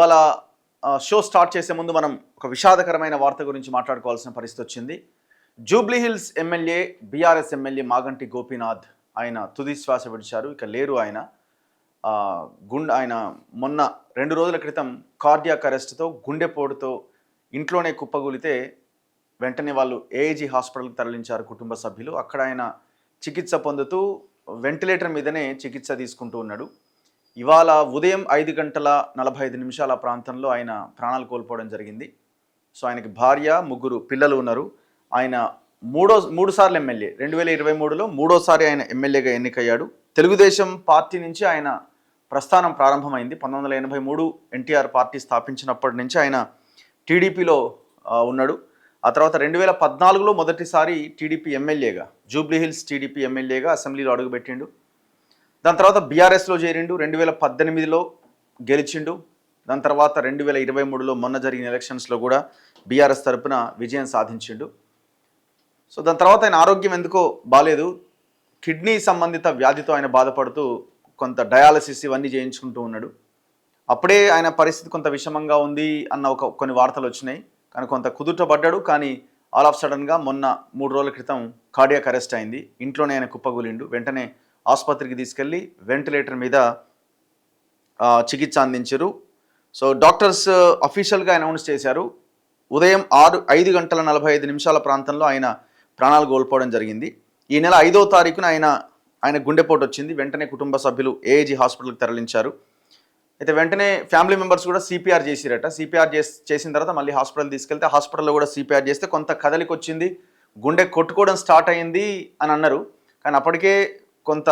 ఇవాళ show start చేసే ముందు మనం ఒక విషాదకరమైన వార్త గురించి మాట్లాడుకోవాల్సిన పరిస్థితి వచ్చింది. Jubilee hills MLA, BRS MLA Maganti Gopinath ఆయన తుది శ్వాస విడిచారు. ఇక లేరు ఆయన. ఆయన మొన్న 2 రోజుల క్రితం కార్డియాక్ అరెస్ట్తో, గుండెపోటుతో ఇంట్లోనే కుప్పగూలితే వెంటనే వాళ్ళు ఏఐజీ హాస్పిటల్కి తరలించారు కుటుంబ సభ్యులు. అక్కడ ఆయన చికిత్స పొందుతూ వెంటిలేటర్ మీదనే చికిత్స తీసుకుంటూ ఉన్నాడు. ఇవాళ ఉదయం 5:45 ప్రాంతంలో ఆయన ప్రాణాలు కోల్పోవడం జరిగింది. సో ఆయనకి భార్య, 3 పిల్లలు ఉన్నారు. ఆయన మూడు సార్లు ఎమ్మెల్యే. 2023లో మూడోసారి ఆయన ఎమ్మెల్యేగా ఎన్నికయ్యాడు. తెలుగుదేశం పార్టీ నుంచి ఆయన ప్రస్థానం ప్రారంభమైంది. 1983 ఎన్టీఆర్ పార్టీ స్థాపించినప్పటి నుంచి ఆయన టీడీపీలో ఉన్నాడు. ఆ తర్వాత 2014లో మొదటిసారి టీడీపీ ఎమ్మెల్యేగా, జూబ్లీ హిల్స్ టీడీపీ ఎమ్మెల్యేగా అసెంబ్లీలో అడుగుపెట్టిండు. దాని తర్వాత బీఆర్ఎస్లో చేరిండు. 2018లో గెలిచిండు. దాని తర్వాత 2023లో మొన్న జరిగిన ఎలక్షన్స్లో కూడా బీఆర్ఎస్ తరపున విజయం సాధించిండు. సో దాని తర్వాత ఆయన ఆరోగ్యం ఎందుకో బాలేదు. కిడ్నీ సంబంధిత వ్యాధితో ఆయన బాధపడుతూ కొంత డయాలసిస్ ఇవన్నీ చేయించుకుంటూ ఉన్నాడు. అప్పుడే ఆయన పరిస్థితి కొంత విషమంగా ఉంది అన్న కొన్ని వార్తలు వచ్చినాయి. కానీ కొంత కుదుటపడ్డాడు. కానీ ఆల్ ఆఫ్ సడన్గా మొన్న 3 రోజుల క్రితం కార్డియాక్ అరెస్ట్ అయింది. ఇంట్లోనే ఆయన కుప్పగూలిండు. వెంటనే ఆసుపత్రికి తీసుకెళ్ళి వెంటిలేటర్ మీద చికిత్స అందించారు. సో డాక్టర్స్ అఫీషియల్గా అనౌన్స్ చేశారు. ఉదయం 5:45 ప్రాంతంలో ఆయన ప్రాణాలు కోల్పోవడం జరిగింది. ఈ నెల 5వ తారీఖున ఆయన గుండెపోటు వచ్చింది. వెంటనే కుటుంబ సభ్యులు ఏఐజీ హాస్పిటల్కి తరలించారు. అయితే వెంటనే ఫ్యామిలీ మెంబర్స్ కూడా సిపిఆర్ చేసిరట. సిపిఆర్ చేసిన తర్వాత మళ్ళీ హాస్పిటల్ తీసుకెళ్తే హాస్పిటల్లో కూడా సిపిఆర్ చేస్తే కొంత కదలిక వచ్చింది, గుండె కొట్టుకోవడం స్టార్ట్ అయింది అని అన్నారు. కానీ అప్పటికే కొంత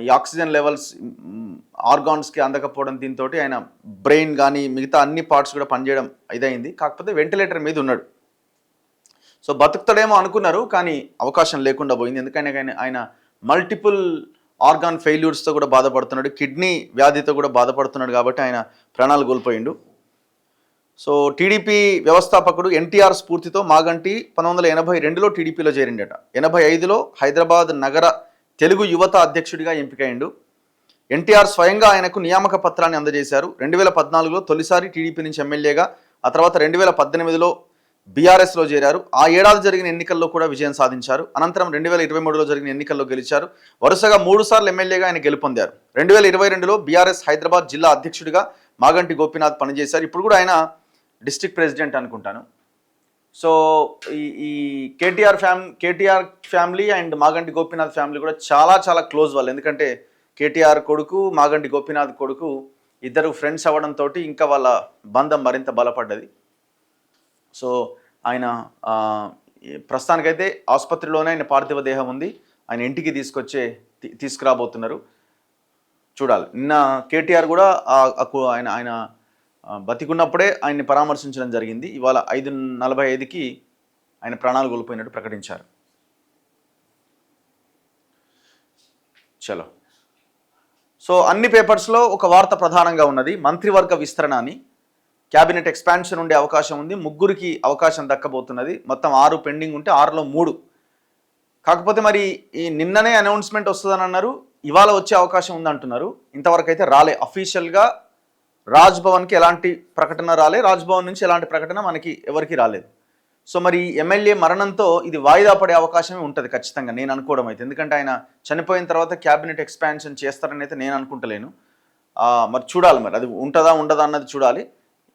ఈ ఆక్సిజన్ లెవెల్స్ ఆర్గాన్స్కి అందకపోవడం, దీంతో ఆయన బ్రెయిన్ కానీ మిగతా అన్ని పార్ట్స్ కూడా పనిచేయడం ఇదైంది. కాకపోతే వెంటిలేటర్ మీద ఉన్నాడు. సో బతుకుతాడేమో అనుకున్నారు, కానీ అవకాశం లేకుండా పోయింది. ఎందుకంటే ఆయన మల్టిపుల్ ఆర్గాన్ ఫెయిల్యూర్స్తో కూడా బాధపడుతున్నాడు, కిడ్నీ వ్యాధితో కూడా బాధపడుతున్నాడు. కాబట్టి ఆయన ప్రాణాలు కోల్పోయిండు. సో టీడీపీ వ్యవస్థాపకుడు ఎన్టీఆర్ స్ఫూర్తితో మాగంటి 1982లో టీడీపీలో చేరిండట. 85లో హైదరాబాద్ నగర తెలుగు యువత అధ్యక్షుడిగా ఎంపికైండు. ఎన్టీఆర్ స్వయంగా ఆయనకు నియామక పత్రాన్ని అందజేశారు. 2014లో తొలిసారి టీడీపీ నుంచి ఎమ్మెల్యేగా, ఆ తర్వాత 2018లో బీఆర్ఎస్లో చేరారు. ఆ ఏడాది జరిగిన ఎన్నికల్లో కూడా విజయం సాధించారు. అనంతరం 2023లో జరిగిన ఎన్నికల్లో గెలిచారు. వరుసగా 3 సార్లు ఎమ్మెల్యేగా ఆయన గెలుపొందారు. 2022లో బీఆర్ఎస్ హైదరాబాద్ జిల్లా అధ్యక్షుడిగా మాగంటి గోపీనాథ్ పనిచేశారు. ఇప్పుడు కూడా ఆయన డిస్ట్రిక్ట్ ప్రెసిడెంట్ అనుకుంటాను. సో ఈ KTR family and Maganti Gopinath family కూడా చాలా చాలా క్లోజ్ వాళ్ళు. ఎందుకంటే కేటీఆర్ కొడుకు, మాగంటి గోపీనాథ్ కొడుకు ఇద్దరు ఫ్రెండ్స్ అవ్వడంతో ఇంకా వాళ్ళ బంధం మరింత బలపడ్డది. సో ఆయన ప్రస్తుతానికైతే ఆసుపత్రిలోనే ఆయన పార్థివ దేహం ఉంది. ఆయన ఇంటికి తీసుకురాబోతున్నారు. చూడాలి. నిన్న కేటీఆర్ కూడా ఆయన బతికున్నప్పుడే ఆయన్ని పరామర్శించడం జరిగింది. ఇవాళ 5:45కి ఆయన ప్రాణాలు కోల్పోయినట్టు ప్రకటించారు. చలో. సో అన్ని పేపర్స్లో ఒక వార్త ప్రధానంగా ఉన్నది. మంత్రివర్గ విస్తరణ అని, క్యాబినెట్ ఎక్స్పాన్షన్ ఉండే అవకాశం ఉంది. 3కి అవకాశం దక్కబోతున్నది. మొత్తం 6 పెండింగ్ ఉంటే 6లో 3. కాకపోతే మరి ఈ నిన్ననే అనౌన్స్మెంట్ వస్తుందని అన్నారు. ఇవాళ వచ్చే అవకాశం ఉందంటున్నారు. ఇంతవరకు అయితే రాలే. అఫీషియల్గా రాజ్భవన్కి ఎలాంటి ప్రకటన రాలే. రాజ్భవన్ నుంచి ఎలాంటి ప్రకటన మనకి ఎవరికి రాలేదు. సో మరి ఎమ్మెల్యే మరణంతో ఇది వాయిదా పడే అవకాశమే ఉంటుంది ఖచ్చితంగా, నేను అనుకోవడం అయితే. ఎందుకంటే ఆయన చనిపోయిన తర్వాత క్యాబినెట్ ఎక్స్పాన్షన్ చేస్తారని అయితే నేను అనుకుంటలేను. మరి చూడాలి, మరి అది ఉంటుందా ఉండదా అన్నది చూడాలి.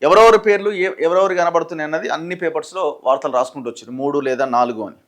ఎవరెవరి పేర్లు ఎవరెవరు కనబడుతున్నాయి అన్నది అన్ని పేపర్స్లో వార్తలు రాసుకుంటూ వచ్చారు. 3 లేదా 4 అని.